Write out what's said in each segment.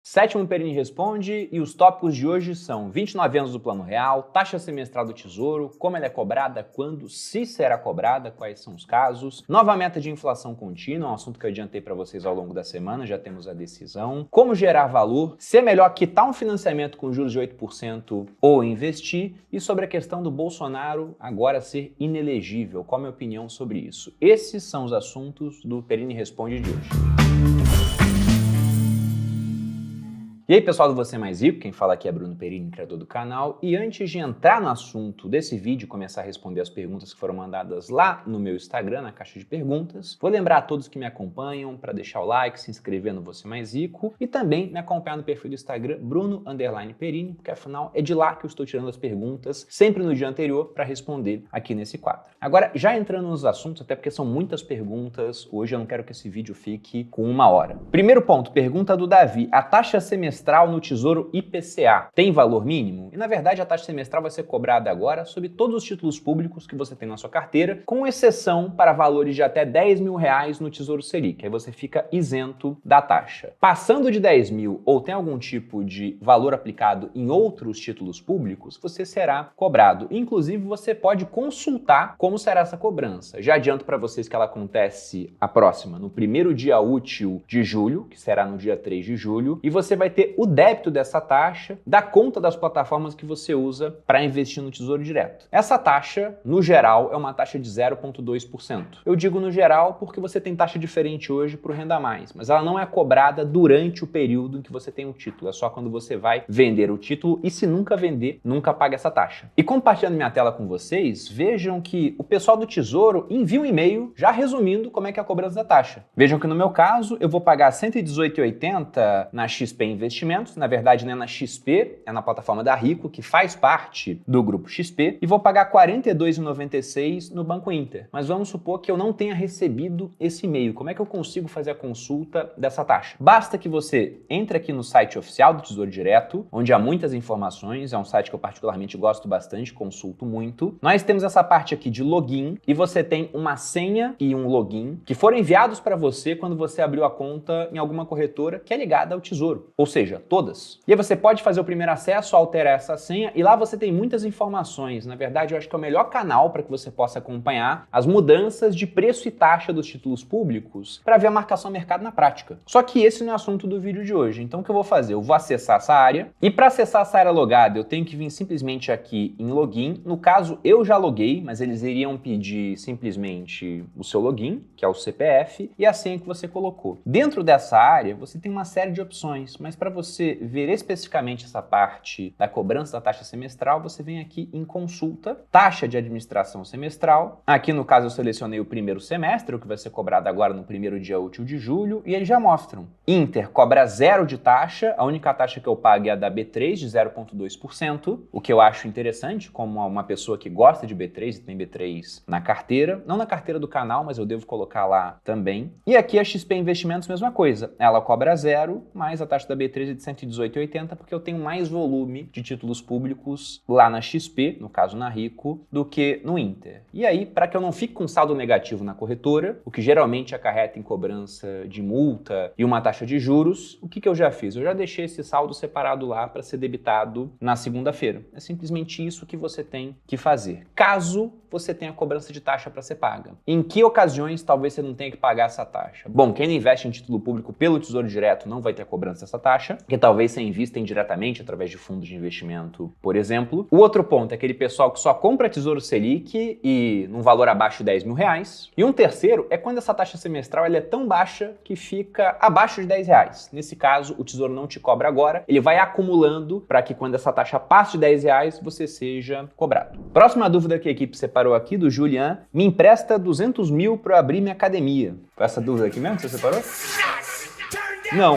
Sétimo Perini Responde e os tópicos de hoje são 29 anos do Plano Real, taxa semestral do Tesouro, como ela é cobrada, quando, se será cobrada, quais são os casos, nova meta de inflação contínua, um assunto que eu adiantei para vocês ao longo da semana, já temos a decisão, como gerar valor, se é melhor quitar um financiamento com juros de 8% ou investir, e sobre a questão do Bolsonaro agora ser inelegível, qual a minha opinião sobre isso. Esses são os assuntos do Perini Responde de hoje. E aí, pessoal do Você Mais Rico, quem fala aqui é Bruno Perini, criador do canal. E antes de entrar no assunto desse vídeo e começar a responder as perguntas que foram mandadas lá no meu Instagram, na caixa de perguntas, vou lembrar a todos que me acompanham para deixar o like, se inscrever no Você Mais Rico e também me acompanhar no perfil do Instagram Bruno_Perini, porque afinal é de lá que eu estou tirando as perguntas, sempre no dia anterior, para responder aqui nesse quadro. Agora, já entrando nos assuntos, até porque são muitas perguntas, hoje eu não quero que esse vídeo fique com 1 hora. Primeiro ponto, pergunta do Davi. A taxa semestral no Tesouro IPCA tem valor mínimo? E na verdade a taxa semestral vai ser cobrada agora sobre todos os títulos públicos que você tem na sua carteira, com exceção para valores de até 10 mil reais no Tesouro Selic, aí você fica isento da taxa. Passando de 10 mil ou tem algum tipo de valor aplicado em outros títulos públicos, você será cobrado. Inclusive você pode consultar como será essa cobrança. Já adianto para vocês que ela acontece a próxima no primeiro dia útil de julho, que será no dia 3 de julho, e você vai ter o débito dessa taxa da conta das plataformas que você usa para investir no Tesouro Direto. Essa taxa, no geral, é uma taxa de 0,2%. Eu digo no geral porque você tem taxa diferente hoje para o Renda Mais, mas ela não é cobrada durante o período em que você tem o título, é só quando você vai vender o título e se nunca vender, nunca paga essa taxa. E compartilhando minha tela com vocês, vejam que o pessoal do Tesouro envia um e-mail já resumindo como é que é a cobrança da taxa. Vejam que no meu caso, eu vou pagar R$ 118,80 na XP Investimentos, na verdade não é na XP, é na plataforma da Rico, que faz parte do grupo XP, e vou pagar R$ 42,96 no Banco Inter. Mas vamos supor que eu não tenha recebido esse e-mail. Como é que eu consigo fazer a consulta dessa taxa? Basta que você entre aqui no site oficial do Tesouro Direto, onde há muitas informações, é um site que eu particularmente gosto bastante, consulto muito. Nós temos essa parte aqui de login, e você tem uma senha e um login que foram enviados para você quando você abriu a conta em alguma corretora que é ligada ao Tesouro. Ou seja, todas. E aí você pode fazer o primeiro acesso, alterar essa senha e lá você tem muitas informações. Na verdade, eu acho que é o melhor canal para que você possa acompanhar as mudanças de preço e taxa dos títulos públicos para ver a marcação mercado na prática. Só que esse não é o assunto do vídeo de hoje. Então o que eu vou fazer? Eu vou acessar essa área e para acessar essa área logada eu tenho que vir simplesmente aqui em login. No caso, eu já loguei, mas eles iriam pedir simplesmente o seu login, que é o CPF, e a senha que você colocou. Dentro dessa área, você tem uma série de opções, mas para você ver especificamente essa parte da cobrança da taxa semestral, você vem aqui em consulta, taxa de administração semestral. Aqui no caso eu selecionei o primeiro semestre, o que vai ser cobrado agora no primeiro dia útil de julho, e eles já mostram. Inter cobra 0 de taxa, a única taxa que eu pago é a da B3 de 0,2%, o que eu acho interessante, como uma pessoa que gosta de B3 e tem B3 na carteira, não na carteira do canal, mas eu devo colocar lá também. E aqui a XP Investimentos, mesma coisa, ela cobra 0, mais a taxa da B3 é de 118,80, porque eu tenho mais volume de títulos públicos lá na XP, no caso na Rico, do que no Inter. E aí, para que eu não fique com saldo negativo na corretora, o que geralmente acarreta em cobrança de multa e uma taxa de juros, o que eu já fiz? Eu já deixei esse saldo separado lá para ser debitado na segunda-feira. É simplesmente isso que você tem que fazer. Caso você tenha cobrança de taxa para ser paga. Em que ocasiões talvez você não tenha que pagar essa taxa? Bom, quem não investe em título público pelo Tesouro Direto não vai ter cobrança dessa taxa, porque talvez você invista indiretamente através de fundos de investimento, por exemplo. O outro ponto é aquele pessoal que só compra Tesouro Selic e num valor abaixo de 10 mil reais. E um terceiro é quando essa taxa semestral ela é tão baixa que fica abaixo de 10 reais. Nesse caso, o Tesouro não te cobra agora, ele vai acumulando para que quando essa taxa passe de 10 reais, você seja cobrado. Próxima dúvida que a equipe separou aqui, do Julian, me empresta 200 mil para abrir minha academia. Foi essa dúvida aqui mesmo que você separou? Não.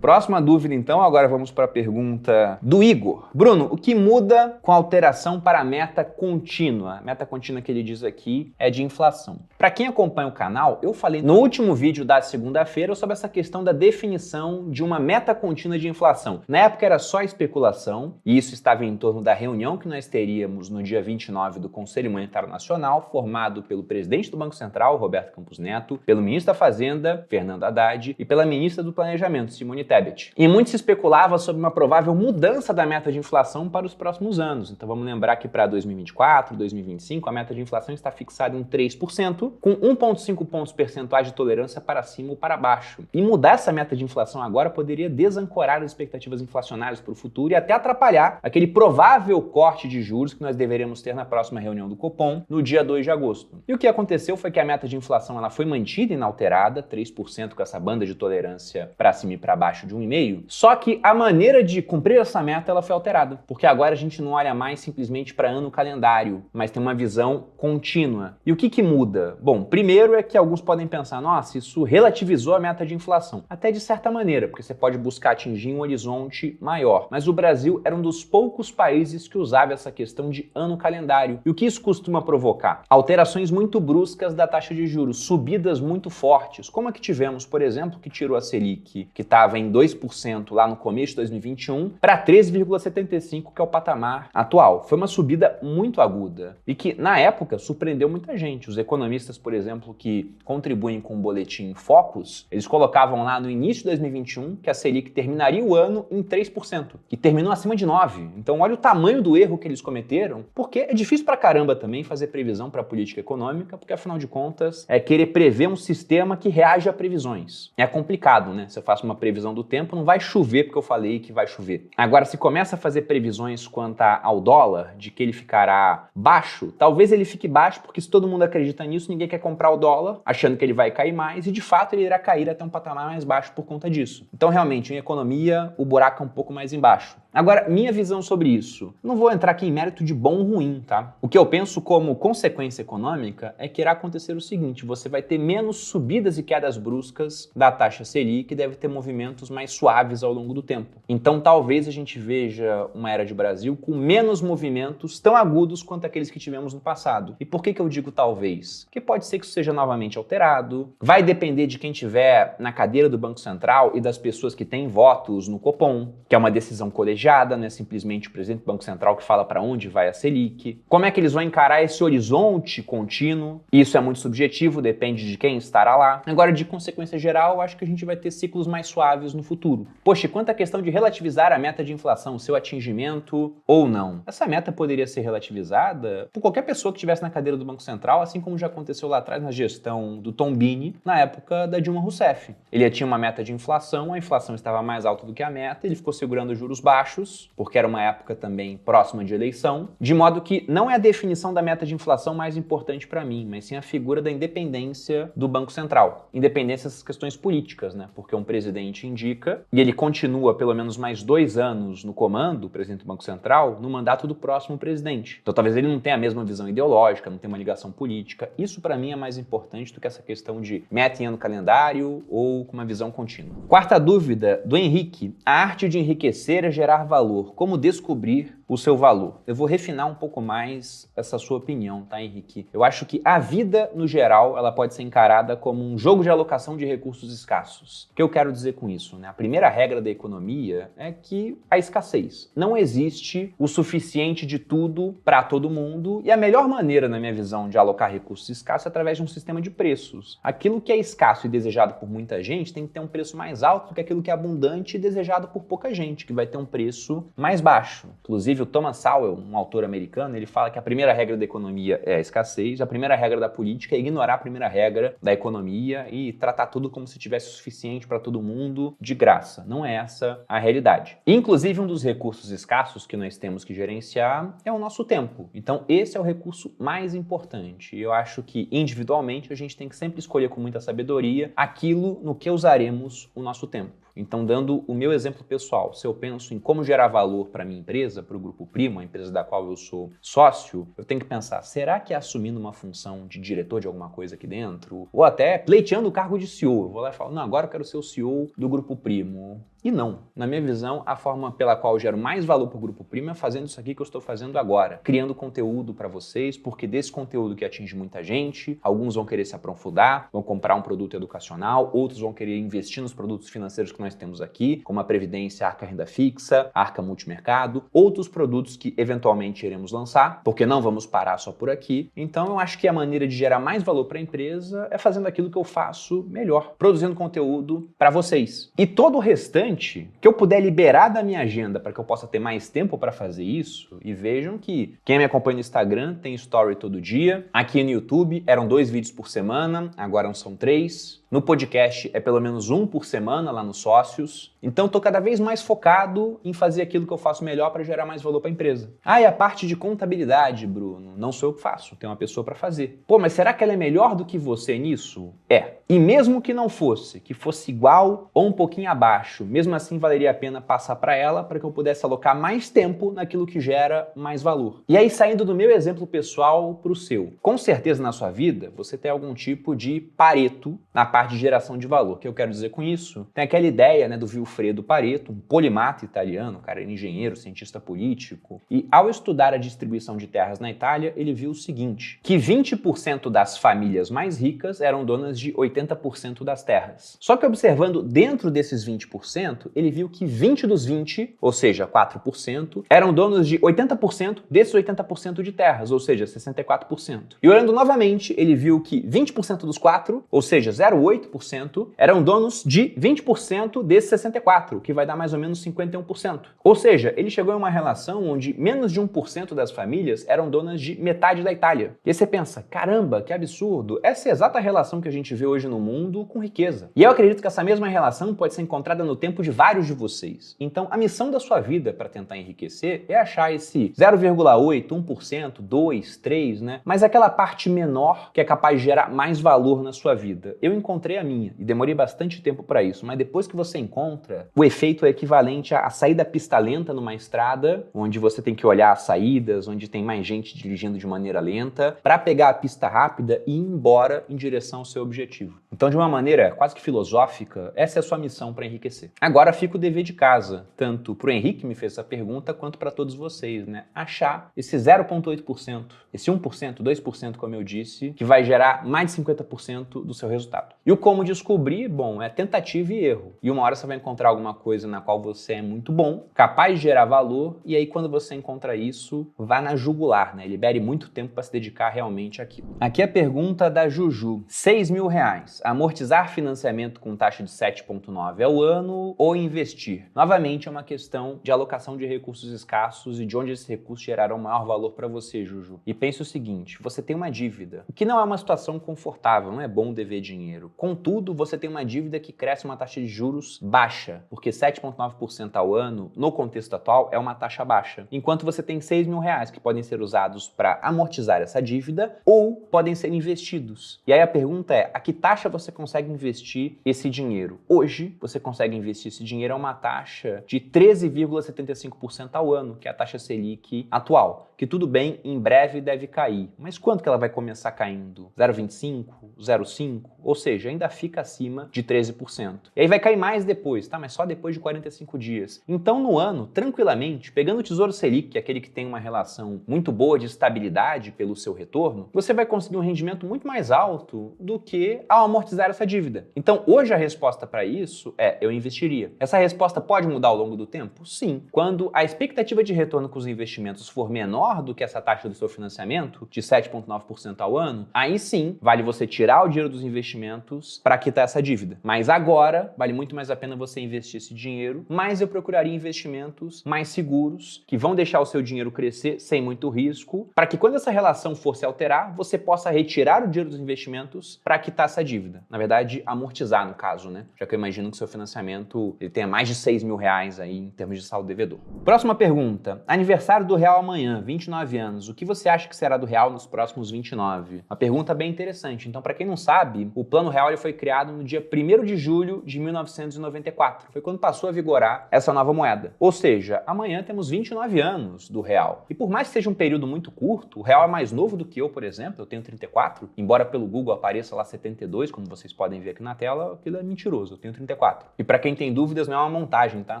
próxima dúvida então, agora vamos para a pergunta do Igor. Bruno, o que muda com a alteração para a meta contínua? A meta contínua que ele diz aqui é de inflação. Para quem acompanha o canal, eu falei no último vídeo da segunda-feira sobre essa questão da definição de uma meta contínua de inflação. Na época era só especulação, e isso estava em torno da reunião que nós teríamos no dia 29 do Conselho Monetário Nacional, formado pelo presidente do Banco Central, Roberto Campos Neto, pelo ministro da Fazenda, Fernando Haddad, e pela ministra do Planejamento, Simone Tebet. E muito se especulava sobre uma provável mudança da meta de inflação para os próximos anos. Então vamos lembrar que para 2024, 2025, a meta de inflação está fixada em 3%, com 1,5 pontos percentuais de tolerância para cima ou para baixo. E mudar essa meta de inflação agora poderia desancorar as expectativas inflacionárias para o futuro e até atrapalhar aquele provável corte de juros que nós deveremos ter na próxima reunião do Copom, no dia 2 de agosto. E o que aconteceu foi que a meta de inflação ela foi mantida inalterada, 3% com essa banda de tolerância para cima e para baixo de 1,5%, só que a maneira de cumprir essa meta ela foi alterada, porque agora a gente não olha mais simplesmente para ano calendário, mas tem uma visão contínua. E o que muda? Bom, primeiro é que alguns podem pensar, nossa, isso relativizou a meta de inflação. Até de certa maneira, porque você pode buscar atingir um horizonte maior. Mas o Brasil era um dos poucos países que usava essa questão de ano calendário. E o que isso costuma provocar? Alterações muito bruscas da taxa de juros, subidas muito fortes, como a que tivemos, por exemplo, que tirou a Selic, que estava em 2% lá no começo de 2021, para 13,75%, que é o patamar atual. Foi uma subida muito aguda e que, na época, surpreendeu muita gente. Os economistas, por exemplo, que contribuem com o boletim Focus, eles colocavam lá no início de 2021 que a Selic terminaria o ano em 3%, e terminou acima de 9%. Então, olha o tamanho do erro que eles cometeram, porque é difícil pra caramba também fazer previsão para a política econômica, porque, afinal de contas, é querer prever um sistema que reage a previsões. É complicado, né? Se eu faço uma previsão do tempo, não vai chover porque eu falei que vai chover. Agora, se começa a fazer previsões quanto ao dólar, de que ele ficará baixo, talvez ele fique baixo, porque se todo mundo acredita nisso, ninguém quer comprar o dólar, achando que ele vai cair mais, e de fato ele irá cair até um patamar mais baixo por conta disso. Então, realmente, em economia, o buraco é um pouco mais embaixo. Agora, minha visão sobre isso. Não vou entrar aqui em mérito de bom ou ruim, tá? O que eu penso como consequência econômica é que irá acontecer o seguinte, você vai ter menos subidas e quedas bruscas da taxa Selic, que deve ter movimentos mais suaves ao longo do tempo. Então, talvez a gente veja uma era de Brasil com menos movimentos tão agudos quanto aqueles que tivemos no passado. E por que eu digo talvez? Porque pode ser que isso seja novamente alterado, vai depender de quem tiver na cadeira do Banco Central e das pessoas que têm votos no Copom, que é uma decisão colegiada, não é simplesmente o presidente do Banco Central que fala para onde vai a Selic. Como é que eles vão encarar esse horizonte contínuo? Isso é muito subjetivo, depende de quem estará lá. Agora, de consequência geral, acho que a gente vai ter ciclos mais suaves no futuro. Poxa, e quanto à questão de relativizar a meta de inflação, seu atingimento ou não? Essa meta poderia ser relativizada por qualquer pessoa que estivesse na cadeira do Banco Central, assim como já aconteceu lá atrás na gestão do Tombini, na época da Dilma Rousseff. Ele tinha uma meta de inflação, a inflação estava mais alta do que a meta, ele ficou segurando os juros baixos, porque era uma época também próxima de eleição, de modo que não é a definição da meta de inflação mais importante para mim, mas sim a figura da independência do Banco Central. Independência dessas questões políticas, né? Porque um presidente indica e ele continua pelo menos mais 2 anos no comando, o presidente do Banco Central, no mandato do próximo presidente. Então talvez ele não tenha a mesma visão ideológica, não tenha uma ligação política. Isso para mim é mais importante do que essa questão de meta em ano calendário ou com uma visão contínua. Quarta dúvida do Henrique. A arte de enriquecer é gerar valor. Como descobrir o seu valor? Eu vou refinar um pouco mais essa sua opinião, tá, Henrique? Eu acho que a vida, no geral, ela pode ser encarada como um jogo de alocação de recursos escassos. O que eu quero dizer com isso, né? A primeira regra da economia é que a escassez. Não existe o suficiente de tudo para todo mundo e a melhor maneira, na minha visão, de alocar recursos escassos é através de um sistema de preços. Aquilo que é escasso e desejado por muita gente tem que ter um preço mais alto do que aquilo que é abundante e desejado por pouca gente, que vai ter um preço mais baixo. Inclusive, o Thomas Sowell, um autor americano, ele fala que a primeira regra da economia é a escassez, a primeira regra da política é ignorar a primeira regra da economia e tratar tudo como se tivesse o suficiente para todo mundo de graça. Não é essa a realidade. Inclusive, um dos recursos escassos que nós temos que gerenciar é o nosso tempo. Então, esse é o recurso mais importante. Eu acho que, individualmente, a gente tem que sempre escolher com muita sabedoria aquilo no que usaremos o nosso tempo. Então, dando o meu exemplo pessoal, se eu penso em como gerar valor para minha empresa, para o Grupo Primo, a empresa da qual eu sou sócio, eu tenho que pensar, será que assumindo uma função de diretor de alguma coisa aqui dentro, ou até pleiteando o cargo de CEO, eu vou lá e falo, não, agora eu quero ser o CEO do Grupo Primo. E não. Na minha visão, a forma pela qual eu gero mais valor para o Grupo Primo é fazendo isso aqui que eu estou fazendo agora. Criando conteúdo para vocês, porque desse conteúdo que atinge muita gente, alguns vão querer se aprofundar, vão comprar um produto educacional, outros vão querer investir nos produtos financeiros que nós temos aqui, como a Previdência, a Arca Renda Fixa, a Arca Multimercado, outros produtos que eventualmente iremos lançar, porque não vamos parar só por aqui. Então eu acho que a maneira de gerar mais valor para a empresa é fazendo aquilo que eu faço melhor, produzindo conteúdo para vocês. E todo o restante que eu puder liberar da minha agenda para que eu possa ter mais tempo para fazer isso, e vejam que quem me acompanha no Instagram tem story todo dia, aqui no YouTube eram 2 vídeos por semana, agora são 3. No podcast é pelo menos 1 por semana lá nos sócios. Então estou cada vez mais focado em fazer aquilo que eu faço melhor para gerar mais valor para a empresa. Ah, e a parte de contabilidade, Bruno, não sou eu que faço, tem uma pessoa para fazer. Pô, mas será que ela é melhor do que você nisso? É. E mesmo que não fosse, que fosse igual ou um pouquinho abaixo, mesmo assim valeria a pena passar para ela para que eu pudesse alocar mais tempo naquilo que gera mais valor. E aí, saindo do meu exemplo pessoal para o seu. Com certeza na sua vida você tem algum tipo de Pareto na parte de geração de valor. O que eu quero dizer com isso? Tem aquela ideia, né, do Vilfredo Pareto, um polimata italiano, cara, era engenheiro, cientista político, e ao estudar a distribuição de terras na Itália, ele viu o seguinte, que 20% das famílias mais ricas eram donas de 80% das terras. Só que observando dentro desses 20%, ele viu que 20 dos 20, ou seja, 4%, eram donos de 80% desses 80% de terras, ou seja, 64%. E olhando novamente, ele viu que 20% dos 4, ou seja, 0,8%, eram donos de 20% desses 64%, que vai dar mais ou menos 51%. Ou seja, ele chegou em uma relação onde menos de 1% das famílias eram donas de metade da Itália. E aí você pensa, caramba, que absurdo, essa é a exata relação que a gente vê hoje no mundo com riqueza. E eu acredito que essa mesma relação pode ser encontrada no tempo de vários de vocês. Então, a missão da sua vida para tentar enriquecer é achar esse 0,8%, 1%, 2%, 3%, né? Mas aquela parte menor que é capaz de gerar mais valor na sua vida. Eu encontrei a minha e demorei bastante tempo para isso, mas depois que você encontra, o efeito é equivalente a sair da pista lenta numa estrada, onde você tem que olhar as saídas, onde tem mais gente dirigindo de maneira lenta, para pegar a pista rápida e ir embora em direção ao seu objetivo. Então, de uma maneira quase que filosófica, essa é a sua missão para enriquecer. Agora fica o dever de casa, tanto para o Henrique que me fez essa pergunta, quanto para todos vocês, né? Achar esse 0,8%, esse 1%, 2%, como eu disse, que vai gerar mais de 50% do seu resultado. E o como descobrir, bom, é tentativa e erro. E uma hora você vai encontrar alguma coisa na qual você é muito bom, capaz de gerar valor, e aí quando você encontra isso, vá na jugular, né? Libere muito tempo para se dedicar realmente àquilo. Aqui a pergunta da Juju. R$6.000. Amortizar financiamento com taxa de 7,9 ao ano ou investir? Novamente é uma questão de alocação de recursos escassos e de onde esses recursos gerarão maior valor para você, Juju. E pense o seguinte, você tem uma dívida, o que não é uma situação confortável, não é bom dever dinheiro. Contudo, você tem uma dívida que cresce uma taxa de juros baixa, porque 7,9% ao ano, no contexto atual, é uma taxa baixa. Enquanto você tem R$6.000 que podem ser usados para amortizar essa dívida ou podem ser investidos. E aí a pergunta é, a que taxa você consegue investir esse dinheiro? Hoje, você consegue investir esse dinheiro a uma taxa de 13,75% ao ano, que é a taxa Selic atual, que tudo bem, em breve deve cair. Mas quanto que ela vai começar caindo? 0,25%? 0,5%? Ou seja, ainda fica acima de 13%. E aí vai cair mais depois, tá? Mas só depois de 45 dias. Então, no ano, tranquilamente, pegando o Tesouro Selic, que é aquele que tem uma relação muito boa de estabilidade pelo seu retorno, você vai conseguir um rendimento muito mais alto do que ao amortizar essa dívida. Então, hoje a resposta para isso é eu investiria. Essa resposta pode mudar ao longo do tempo? Sim. Quando a expectativa de retorno com os investimentos for menor do que essa taxa do seu financiamento, de 7,9% ao ano, aí sim, vale você tirar o dinheiro dos investimentos para quitar essa dívida. Mas agora, vale muito mais a pena você investir esse dinheiro, mas eu procuraria investimentos mais seguros, que vão deixar o seu dinheiro crescer sem muito risco, para que quando essa relação for se alterar, você possa retirar o dinheiro dos investimentos para quitar essa dívida. Na verdade, amortizar no caso, né? Já que eu imagino que o seu financiamento ele tenha mais de 6 mil reais aí em termos de saldo devedor. Próxima pergunta. Aniversário do real amanhã, 29 anos. O que você acha que será do real nos próximos 29? Uma pergunta bem interessante. Então, para quem não sabe, o Plano Real ele foi criado no dia 1º de julho de 1994. Foi quando passou a vigorar essa nova moeda. Ou seja, amanhã temos 29 anos do real. E por mais que seja um período muito curto, o real é mais novo do que eu, por exemplo. Eu tenho 34, embora pelo Google apareça lá 72, como vocês podem ver aqui na tela, aquilo é mentiroso, eu tenho 34. E para quem tem dúvidas, não é uma montagem, tá? É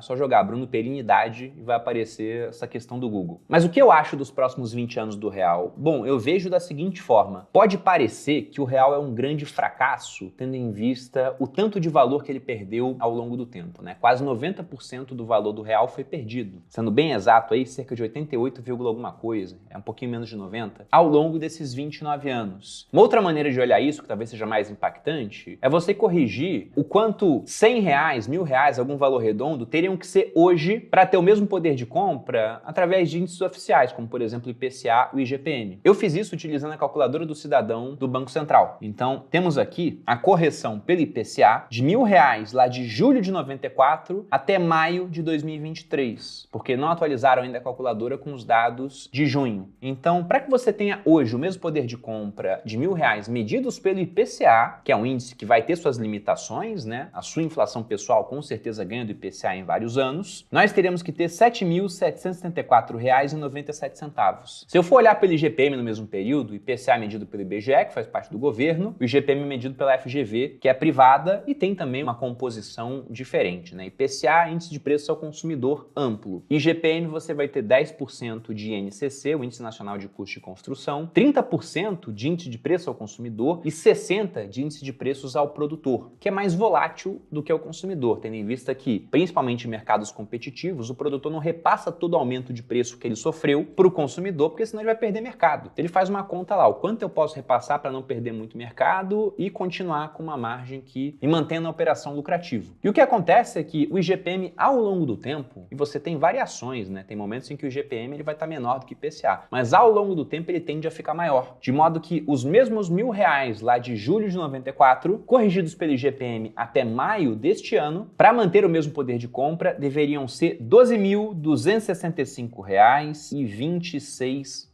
só jogar Bruno Perini idade e vai aparecer essa questão do Google. Mas o que eu acho dos próximos 20 anos do real? Bom, eu vejo da seguinte forma. Pode parecer que o real é um grande fracasso, tendo em vista o tanto de valor que ele perdeu ao longo do tempo, né? Quase 90% do valor do real foi perdido. Sendo bem exato aí, cerca de 88, alguma coisa, é um pouquinho menos de 90, ao longo desses 29 anos. Uma outra maneira de olhar isso, que talvez seja mais impactante, é você corrigir o quanto 100 reais, 1.000 reais, algum valor redondo, teriam que ser hoje para ter o mesmo poder de compra através de índices oficiais, como por exemplo o IPCA e o IGPM. Eu fiz isso utilizando a calculadora do cidadão do Banco Central. Então, temos aqui a correção pelo IPCA de 1.000 reais lá de julho de 94 até maio de 2023, porque não atualizaram ainda a calculadora com os dados de junho. Então, para que você tenha hoje o mesmo poder de compra de 1.000 reais medidos pelo IPCA, que é um índice que vai ter suas limitações, né? A sua inflação pessoal com certeza ganha do IPCA em vários anos, nós teríamos que ter R$ 7.774,97. Se eu for olhar pelo IGPM no mesmo período, o IPCA medido pelo IBGE, que faz parte do governo, o IGPM medido pela FGV, que é privada e tem também uma composição diferente, né? IPCA, índice de preço ao consumidor amplo. IGPM você vai ter 10% de INCC, o Índice Nacional de Custo de Construção, 30% de índice de preço ao consumidor e 60% de índice de preços ao produtor, que é mais volátil do que ao consumidor, tendo em vista que, principalmente em mercados competitivos, o produtor não repassa todo o aumento de preço que ele sofreu para o consumidor, porque senão ele vai perder mercado. Ele faz uma conta lá, o quanto eu posso repassar para não perder muito mercado e continuar com uma margem que me mantém na operação lucrativa. E o que acontece é que o IGPM, ao longo do tempo, e você tem variações, né? Tem momentos em que o IGPM ele vai estar menor do que o IPCA, mas ao longo do tempo ele tende a ficar maior, de modo que os mesmos R$ 1.000 lá de julho de 94, corrigidos pelo IGPM até maio deste ano, para manter o mesmo poder de compra, deveriam ser R$ 12.265,26.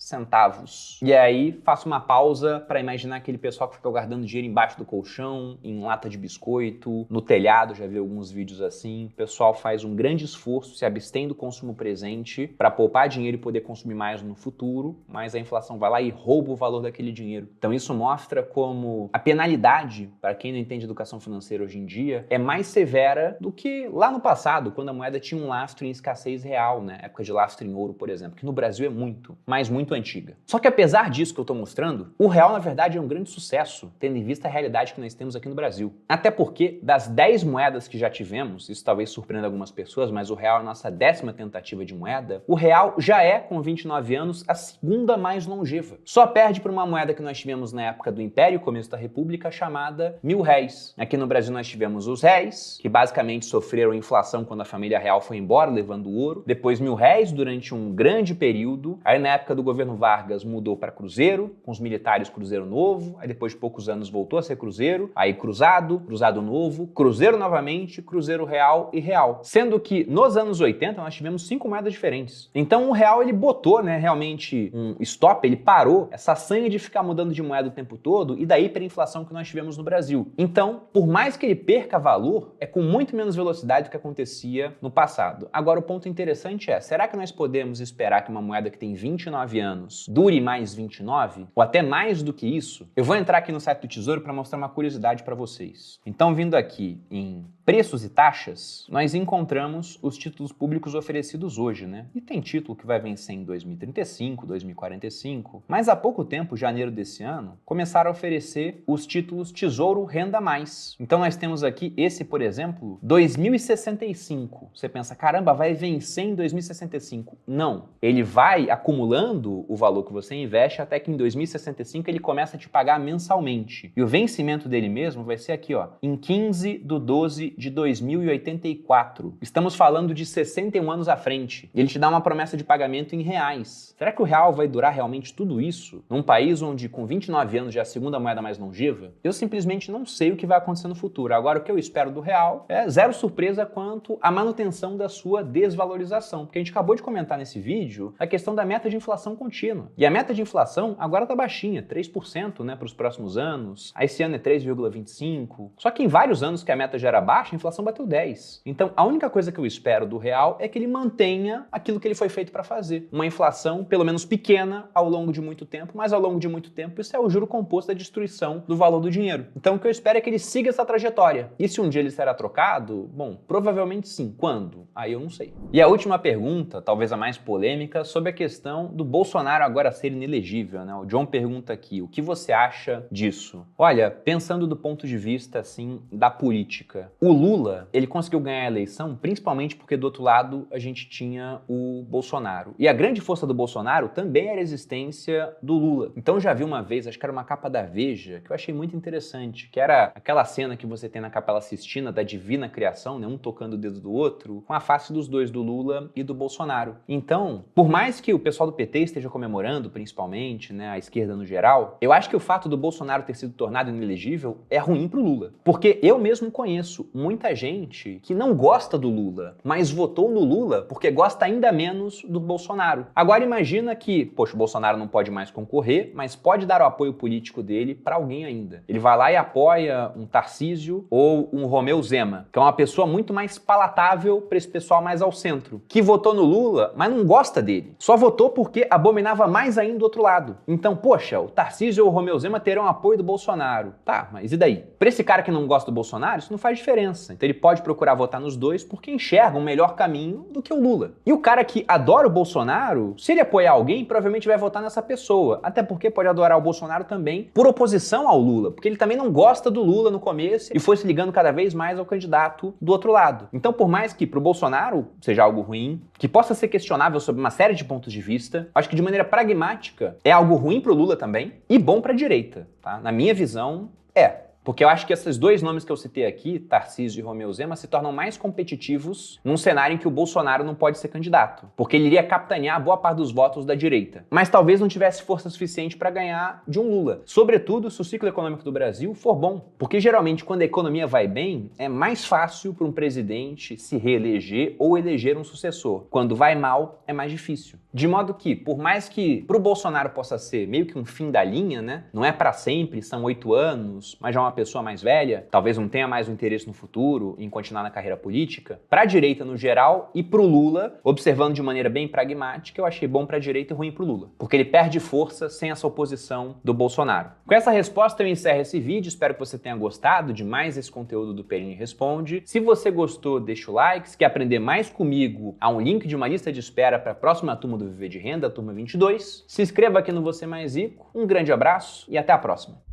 E aí, faço uma pausa para imaginar aquele pessoal que fica guardando dinheiro embaixo do colchão, em lata de biscoito, no telhado, já vi alguns vídeos assim. O pessoal faz um grande esforço, se abstém do consumo presente para poupar dinheiro e poder consumir mais no futuro, mas a inflação vai lá e rouba o valor daquele dinheiro. Então isso mostra como a penalidade, para quem não entende educação financeira hoje em dia, é mais severa do que lá no passado, quando a moeda tinha um lastro em escassez real, né? Época de lastro em ouro, por exemplo, que no Brasil é muito, mas muito antiga. Só que apesar disso que eu estou mostrando, o real na verdade é um grande sucesso, tendo em vista a realidade que nós temos aqui no Brasil. Até porque das 10 moedas que já tivemos, isso talvez surpreenda algumas pessoas, mas o real é a nossa 10ª tentativa de moeda, o real já é, com 29 anos, a segunda mais longeva. Só perde para uma moeda que nós tivemos na época do Império, começo da República, chamada 1.000 réis. Aqui no Brasil nós tivemos os réis, que basicamente sofreram inflação quando a família real foi embora, levando o ouro. Depois 1.000 réis durante um grande período. Aí na época do governo Vargas mudou para cruzeiro, com os militares cruzeiro novo. Aí depois de poucos anos voltou a ser cruzeiro. Aí cruzado, cruzado novo, cruzeiro novamente, cruzeiro real e real. Sendo que nos anos 80 nós tivemos 5 moedas diferentes. Então o real ele botou, né, realmente um stop, ele parou essa sanha de ficar mudando de moeda o tempo todo e daí para a inflação que nós tivemos no Brasil. Então, por mais que ele perca valor, é com muito menos velocidade do que acontecia no passado. Agora o ponto interessante é, será que nós podemos esperar que uma moeda que tem 29 anos dure mais 29? Ou até mais do que isso? Eu vou entrar aqui no site do Tesouro para mostrar uma curiosidade para vocês. Então, vindo aqui em preços e taxas, nós encontramos os títulos públicos oferecidos hoje, né? E tem título que vai vencer em 2035, 2045, mas há pouco tempo, janeiro desse ano, começaram a oferecer os títulos Tesouro Renda Mais. Então nós temos aqui esse, por exemplo, 2065. Você pensa, caramba, vai vencer em 2065. Não. Ele vai acumulando o valor que você investe até que em 2065 ele começa a te pagar mensalmente. E o vencimento dele mesmo vai ser aqui, ó, em 15/12 de 2084. Estamos falando de 61 anos à frente. Ele te dá uma promessa de pagamento em reais. Será que o real vai durar realmente tudo isso? Num país onde com 29 anos já é a segunda moeda mais longeva? Eu simplesmente não sei o que vai acontecer no futuro. Agora, o que eu espero do real é zero surpresa quanto à manutenção da sua desvalorização. Porque a gente acabou de comentar nesse vídeo a questão da meta de inflação contínua. E a meta de inflação agora está baixinha, 3%, né, para os próximos anos. Esse ano é 3,25%. Só que em vários anos que a meta já era baixa, a inflação bateu 10%. Então, a única coisa que eu espero do real é que ele mantenha aquilo que ele foi feito para fazer. Uma inflação, pelo menos pequena, ao longo de muito tempo, mas ao longo de muito tempo isso é o juro composto da destruição do valor do dinheiro. Então, o que eu espero é que ele siga essa trajetória. E se um dia ele será trocado? Bom, provavelmente sim. Quando? Aí eu não sei. E a última pergunta, talvez a mais polêmica, sobre a questão do Bolsonaro agora ser inelegível, né? O John pergunta aqui, o que você acha disso? Olha, pensando do ponto de vista, assim, da política, o Lula, ele conseguiu ganhar a eleição principalmente porque do outro lado a gente tinha o Bolsonaro. E a grande força do Bolsonaro também era a existência do Lula. Então eu já vi uma vez, acho que era uma capa da Veja, que eu achei muito interessante, que era aquela cena que você tem na Capela Sistina da Divina Criação, né? Um tocando o dedo do outro, com a face dos dois, do Lula e do Bolsonaro. Então, por mais que o pessoal do PT esteja comemorando, principalmente, né, a esquerda no geral, eu acho que o fato do Bolsonaro ter sido tornado inelegível é ruim pro Lula. Porque eu mesmo conheço muita gente que não gosta do Lula, mas votou no Lula porque gosta ainda menos do Bolsonaro. Agora imagina que, poxa, o Bolsonaro não pode mais concorrer, mas pode dar o apoio político dele para alguém ainda. Ele vai lá e apoia um Tarcísio ou um Romeu Zema, que é uma pessoa muito mais palatável para esse pessoal mais ao centro, que votou no Lula, mas não gosta dele. Só votou porque abominava mais ainda do outro lado. Então, poxa, o Tarcísio ou o Romeu Zema terão apoio do Bolsonaro. Tá, mas e daí? Para esse cara que não gosta do Bolsonaro, isso não faz diferença. Então ele pode procurar votar nos dois porque enxerga um melhor caminho do que o Lula. E o cara que adora o Bolsonaro, se ele apoiar alguém, provavelmente vai votar nessa pessoa. Até porque pode adorar o Bolsonaro também por oposição ao Lula, porque ele também não gosta do Lula no começo e foi se ligando cada vez mais ao candidato do outro lado. Então, por mais que pro Bolsonaro seja algo ruim, que possa ser questionável sob uma série de pontos de vista, acho que de maneira pragmática é algo ruim pro Lula também e bom pra direita, tá? Na minha visão, é. Porque eu acho que esses dois nomes que eu citei aqui, Tarcísio e Romeu Zema, se tornam mais competitivos num cenário em que o Bolsonaro não pode ser candidato. Porque ele iria capitanear boa parte dos votos da direita. Mas talvez não tivesse força suficiente para ganhar de um Lula. Sobretudo se o ciclo econômico do Brasil for bom. Porque geralmente quando a economia vai bem, é mais fácil para um presidente se reeleger ou eleger um sucessor. Quando vai mal, é mais difícil. De modo que, por mais que pro Bolsonaro possa ser meio que um fim da linha, né? Não é para sempre, são 8 anos, mas já é uma pessoa mais velha, talvez não tenha mais o interesse no futuro em continuar na carreira política, para a direita no geral e pro Lula, observando de maneira bem pragmática, eu achei bom para a direita e ruim pro Lula, porque ele perde força sem essa oposição do Bolsonaro. Com essa resposta eu encerro esse vídeo, espero que você tenha gostado de mais esse conteúdo do Perini Responde. Se você gostou, deixa o like, se quer aprender mais comigo, há um link de uma lista de espera para a próxima turma do Viver de Renda, a turma 22. Se inscreva aqui no Você Mais Rico, um grande abraço e até a próxima.